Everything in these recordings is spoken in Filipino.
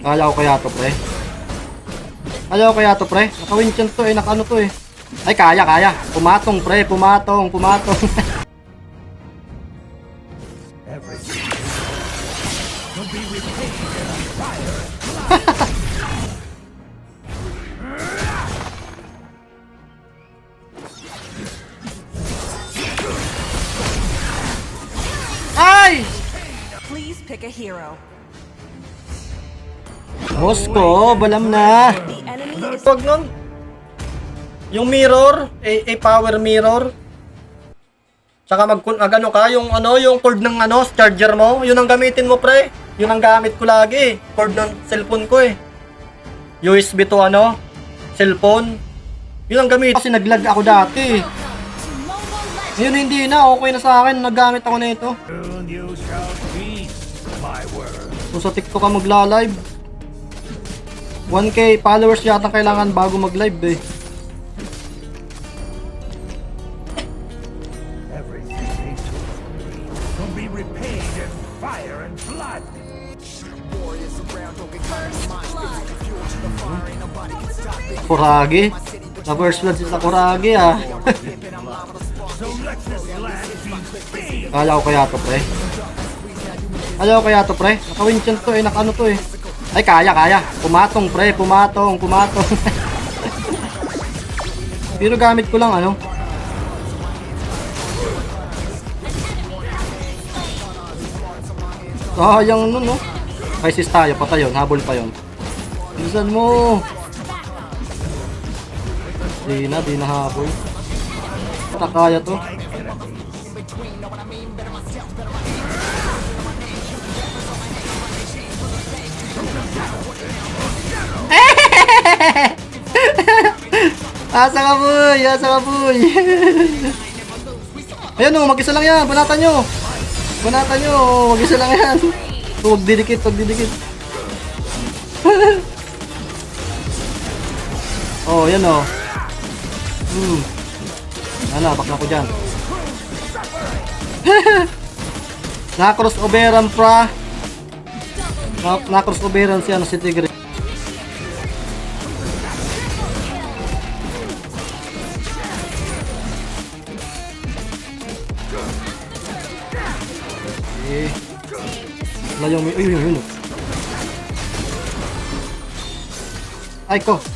Kaya ko kaya to, pre. Kaya ko kaya to, pre. Naka-win chance to eh. Naka-ano to eh. Ay, kaya. Pumatong, pre. Pumatong. Ay! Please pick a hero. Boss ko, balam na. The enemy is Wag nun. Yung mirror, a power mirror. Tsaka ano ka, yung cord ng charger mo, yun ang gamitin mo, pre. Yun ang gamit ko lagi, cord ng cellphone ko eh. USB to cellphone. Yun ang gamit kasi naglag ako dati. Yun hindi na, okay na sa akin, nagamit ako na ito. Kung sa TikTok ka magla-live, 1K followers yata kailangan bago mag-live eh. Sakuragi? Na first blood si Sakuragi ah. Kaya ko kaya to, pre. Naka-win chance to eh, naka-ano to eh. Ay, kaya. Pumatong, pre. Pumatong. Pero gamit ko lang sayang nun, no? Crisis tayo, patay yun. Habol pa yun. Bilisan mo. Di na habol. Kaya to. Asa ka boy. Ayan o, mag-isa lang yan. Banatan nyo. Mag-isa lang yan. Huwag didikit. Oh, yan o. Bakla ko dyan. Naka-crossoveran pra. Naka-crossoveran siya si Tigre. Yun.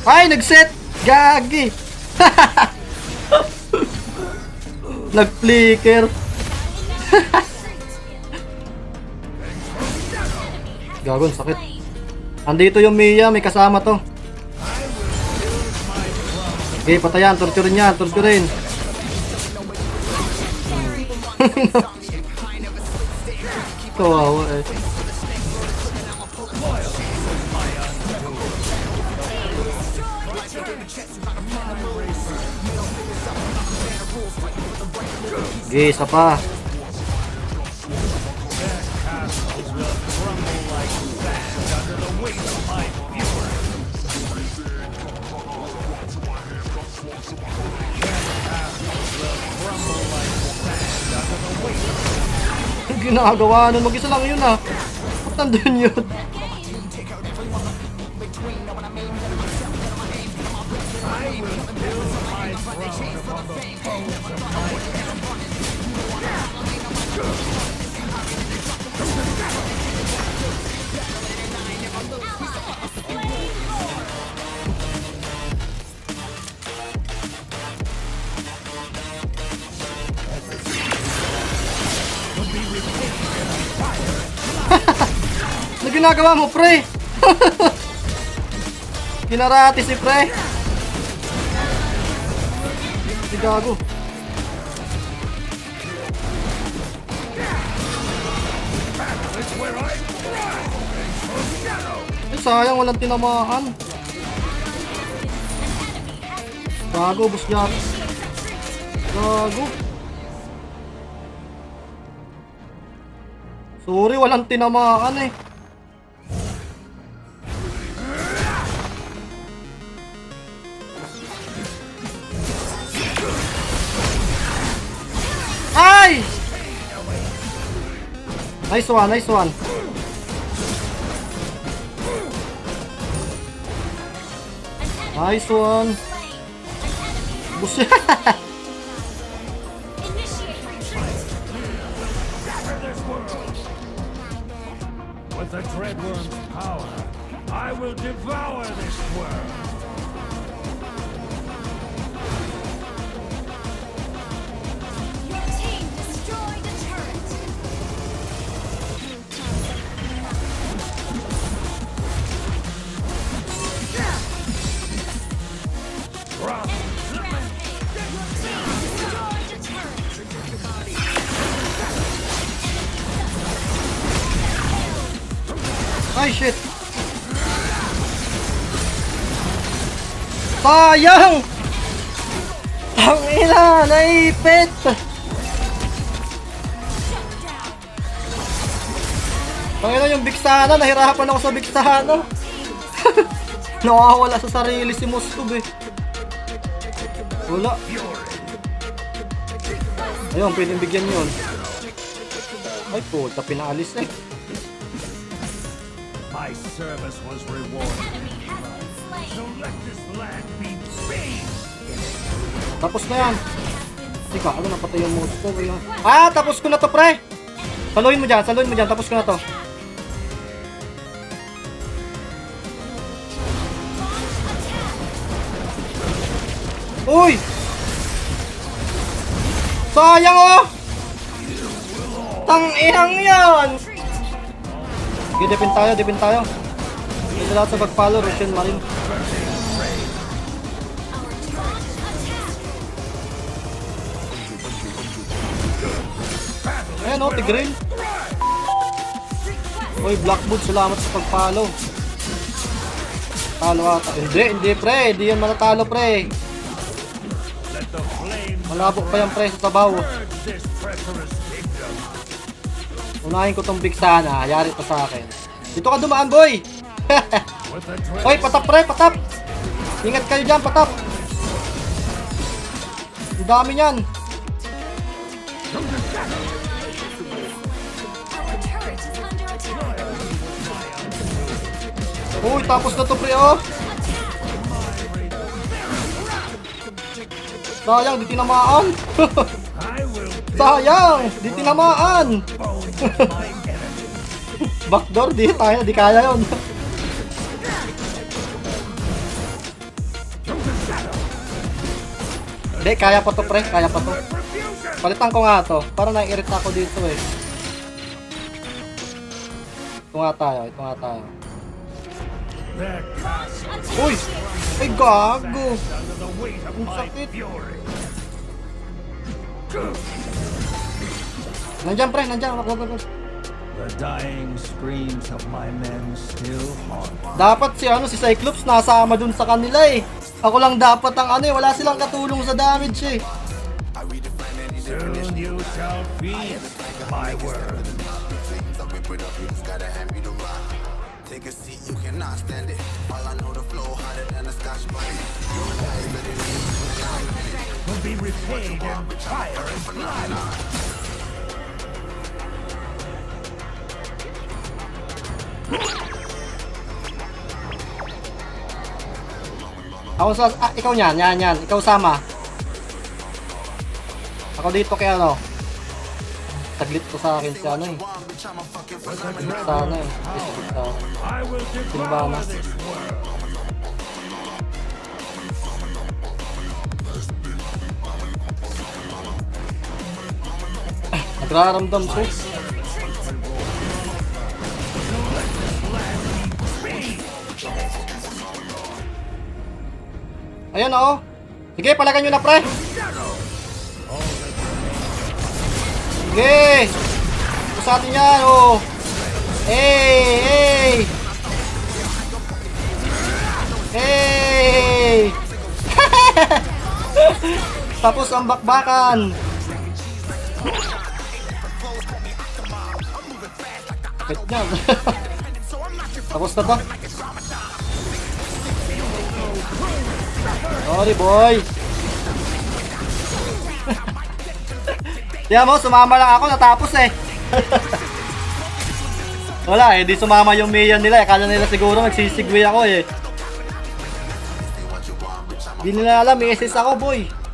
Ay, nag-set! Gagi! Nag-flicker! Gagon, sakit. Andito yung Mia, may kasama to. Okay, patayan, torturin. Kawawa eh. Okay, isa pa. Ginagawa nun, mag-isa lang yun ah. Ba't nandun yun? Ano ginagawa mo, pre? Kinarati si pre. Si gago. Ay, sayang walang tinamaan. Gago, boss niya. Gago. Sorry, walang tinamaan eh. Ay! Nice one. Nice one. Bus. With the Dreadworm's power, I will devour this world. Your team destroyed a turret. Drop. Rampage. Your team destroyed a turret. Ay, shit. Sayang! Ang ina, naipit! Panginoon yung Vixana, nahirapan ako sa Vixana. Nawawala sa sarili si Moskov eh. Wala. Ayun, pwedeng bigyan yun. Ay puta, pinaalis eh. My service was rewarded. So let this land be free. Tapos na yan. Teka, ano napatay yung Moskov? Ayun. Ah, tapos ko na to pre! Saluhin mo dyan, tapos ko na to. Uy! Sayang oh! Tang-inang yan! Sige, depend tayo. Hindi lahat sa pag-follow, Russian Marine. Ayan oh, Tigreal. Uy, Blackwood, salamat sa pag-follow. Talo ata. Hindi pre, hindi yan matatalo pre. Let the flame Malabo pa yan pre sa tabaw. purge this treacherous kingdom. Unahin ko tong Vixana, yari pa sa akin. Dito ka dumaan boy! With the Hoy, patap pre, patap! Ingat kayo dyan, patap! Ang dami niyan! Our turret is under attack. Uy, tapos na to pre oh! Sayang, di tinamaan! I will Sayang, di tinamaan! bone my enemy. Backdoor, di tayo, di kaya yon. Hindi, kaya pa to pre, kaya pa to. Palitan ko nga to, para naiirita ako dito eh. Ito nga tayo. Their castle Uy! Ay gago! under the weight of Ang my sakit. fury. Nandyan pre, nandyan. Wag. The dying screams of my men still haunt. Dapat si Cyclops nasama dun sa kanila eh. Ako lang dapat ang wala silang katulong sa damage eh. Soon you shall feast my word. Take a seat, you cannot stand it. All I know, the flow hotter than a Scotch bunny. Will be repaid in fire and blood. Ako ikaw yan. Ikaw sama. Ako dito kay Taglit ko sa akin si eh. Sana eh. I will Simbana. devour this world. Nagraramdam ko. Ayan oh. Sige, palagan nyo na pre. Sige. Ito sa atin yan oh. Hey. Tapos ang bakbakan. Wait yan. Tapos na to. Sorry boy. Yan mo, sumama lang ako, natapos eh. Wala eh, di sumama yung Mian nila. Akala nila siguro magsisigwi ako eh. Di nila alam, may SS ako, boy.